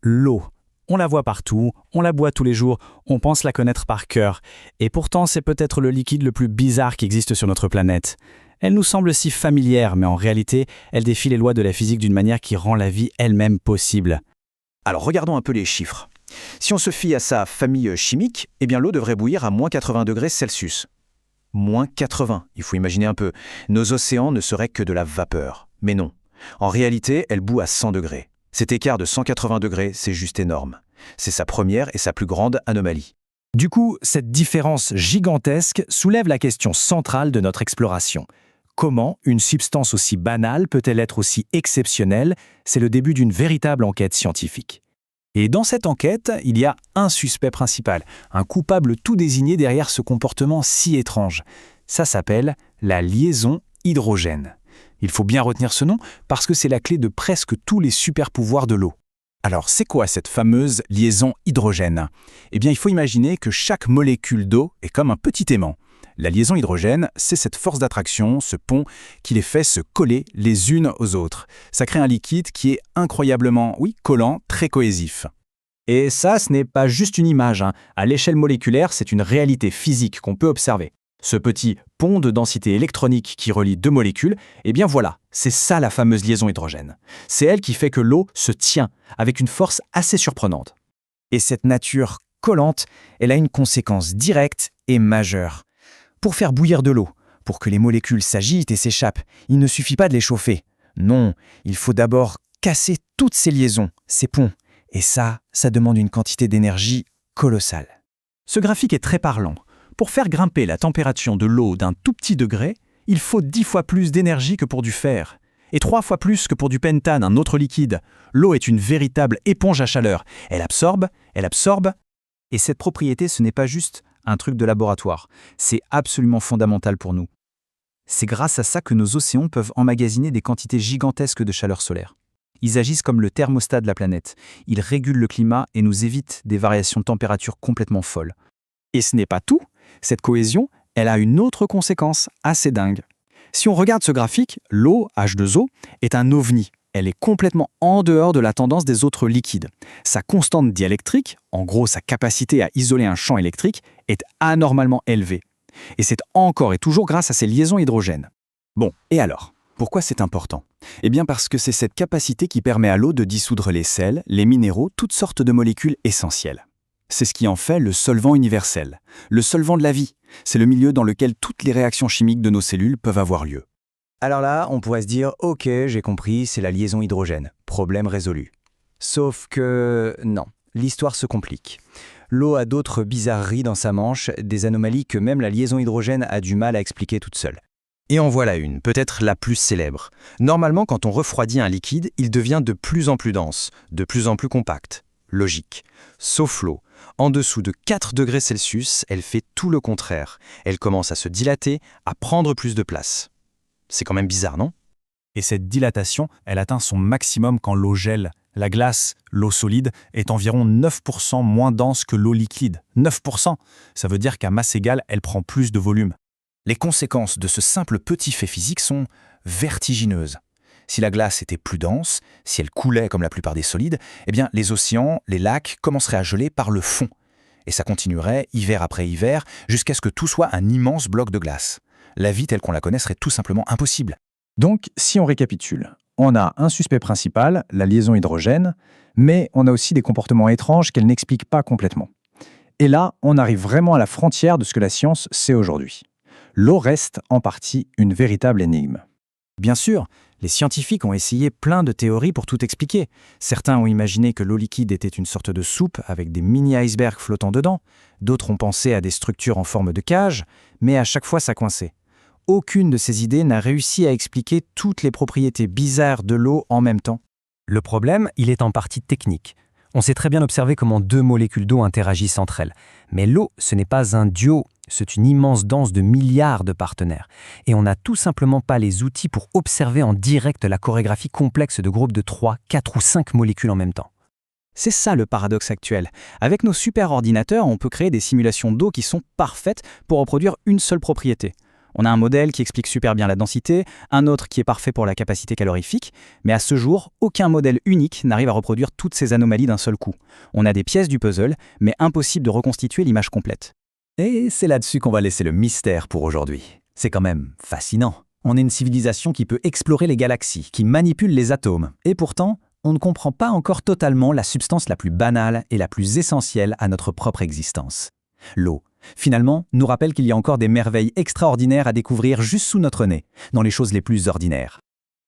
L'eau. On la voit partout, on la boit tous les jours, on pense la connaître par cœur. Et pourtant, c'est peut-être le liquide le plus bizarre qui existe sur notre planète. Elle nous semble si familière, mais en réalité, elle défie les lois de la physique d'une manière qui rend la vie elle-même possible. Alors regardons un peu les chiffres. Si on se fie à sa famille chimique, eh bien l'eau devrait bouillir à moins 80 degrés Celsius. Moins 80, il faut imaginer un peu. Nos océans ne seraient que de la vapeur. Mais non. En réalité, elle bout à 100 degrés. Cet écart de 180 degrés, c'est juste énorme. C'est sa première et sa plus grande anomalie. Du coup, cette différence gigantesque soulève la question centrale de notre exploration. Comment une substance aussi banale peut-elle être aussi exceptionnelle? C'est le début d'une véritable enquête scientifique. Et dans cette enquête, il y a un suspect principal, un coupable tout désigné derrière ce comportement si étrange. Ça s'appelle la liaison hydrogène. Il faut bien retenir ce nom parce que c'est la clé de presque tous les super-pouvoirs de l'eau. Alors, c'est quoi cette fameuse liaison hydrogène? Eh bien, il faut imaginer que chaque molécule d'eau est comme un petit aimant. La liaison hydrogène, c'est cette force d'attraction, ce pont qui les fait se coller les unes aux autres. Ça crée un liquide qui est incroyablement, collant, très cohésif. Et ça, ce n'est pas juste une image. À l'échelle moléculaire, c'est une réalité physique qu'on peut observer. Ce petit pont de densité électronique qui relie deux molécules, eh bien voilà, c'est ça la fameuse liaison hydrogène. C'est elle qui fait que l'eau se tient avec une force assez surprenante. Et cette nature collante, elle a une conséquence directe et majeure. Pour faire bouillir de l'eau, pour que les molécules s'agitent et s'échappent, il ne suffit pas de les chauffer. Non, il faut d'abord casser toutes ces liaisons, ces ponts. Et ça demande une quantité d'énergie colossale. Ce graphique est très parlant. Pour faire grimper la température de l'eau d'un tout petit degré, il faut 10 fois plus d'énergie que pour du fer. Et 3 fois plus que pour du pentane, un autre liquide. L'eau est une véritable éponge à chaleur. Elle absorbe. Et cette propriété, ce n'est pas juste un truc de laboratoire. C'est absolument fondamental pour nous. C'est grâce à ça que nos océans peuvent emmagasiner des quantités gigantesques de chaleur solaire. Ils agissent comme le thermostat de la planète. Ils régulent le climat et nous évitent des variations de température complètement folles. Et ce n'est pas tout. Cette cohésion, elle a une autre conséquence assez dingue. Si on regarde ce graphique, l'eau, H2O, est un ovni. Elle est complètement en dehors de la tendance des autres liquides. Sa constante diélectrique, en gros sa capacité à isoler un champ électrique, est anormalement élevée. Et c'est encore et toujours grâce à ces liaisons hydrogènes. Bon, et alors? Pourquoi c'est important? Eh bien parce que c'est cette capacité qui permet à l'eau de dissoudre les sels, les minéraux, toutes sortes de molécules essentielles. C'est ce qui en fait le solvant universel, le solvant de la vie. C'est le milieu dans lequel toutes les réactions chimiques de nos cellules peuvent avoir lieu. Alors là, on pourrait se dire « Ok, j'ai compris, c'est la liaison hydrogène. Problème résolu. » Sauf que non, l'histoire se complique. L'eau a d'autres bizarreries dans sa manche, des anomalies que même la liaison hydrogène a du mal à expliquer toute seule. Et en voilà une, peut-être la plus célèbre. Normalement, quand on refroidit un liquide, il devient de plus en plus dense, de plus en plus compact. Logique. Sauf l'eau. En dessous de 4 degrés Celsius, elle fait tout le contraire. Elle commence à se dilater, à prendre plus de place. C'est quand même bizarre, non? Et cette dilatation, elle atteint son maximum quand l'eau gèle. La glace, l'eau solide, est environ 9% moins dense que l'eau liquide. 9%! Ça veut dire qu'à masse égale, elle prend plus de volume. Les conséquences de ce simple petit fait physique sont vertigineuses. Si la glace était plus dense, si elle coulait comme la plupart des solides, eh bien les océans, les lacs commenceraient à geler par le fond. Et ça continuerait hiver après hiver jusqu'à ce que tout soit un immense bloc de glace. La vie telle qu'on la connaît serait tout simplement impossible. Donc, si on récapitule, on a un suspect principal, la liaison hydrogène, mais on a aussi des comportements étranges qu'elle n'explique pas complètement. Et là, on arrive vraiment à la frontière de ce que la science sait aujourd'hui. L'eau reste en partie une véritable énigme. Bien sûr, les scientifiques ont essayé plein de théories pour tout expliquer. Certains ont imaginé que l'eau liquide était une sorte de soupe avec des mini-icebergs flottant dedans. D'autres ont pensé à des structures en forme de cage, mais à chaque fois ça coinçait. Aucune de ces idées n'a réussi à expliquer toutes les propriétés bizarres de l'eau en même temps. Le problème, il est en partie technique. On sait très bien observer comment deux molécules d'eau interagissent entre elles. Mais l'eau, ce n'est pas un duo, c'est une immense danse de milliards de partenaires. Et on n'a tout simplement pas les outils pour observer en direct la chorégraphie complexe de groupes de 3, 4 ou 5 molécules en même temps. C'est ça le paradoxe actuel. Avec nos super ordinateurs, on peut créer des simulations d'eau qui sont parfaites pour reproduire une seule propriété. On a un modèle qui explique super bien la densité, un autre qui est parfait pour la capacité calorifique, mais à ce jour, aucun modèle unique n'arrive à reproduire toutes ces anomalies d'un seul coup. On a des pièces du puzzle, mais impossible de reconstituer l'image complète. Et c'est là-dessus qu'on va laisser le mystère pour aujourd'hui. C'est quand même fascinant. On est une civilisation qui peut explorer les galaxies, qui manipule les atomes, et pourtant, on ne comprend pas encore totalement la substance la plus banale et la plus essentielle à notre propre existence. L'eau, finalement, nous rappelle qu'il y a encore des merveilles extraordinaires à découvrir juste sous notre nez, dans les choses les plus ordinaires.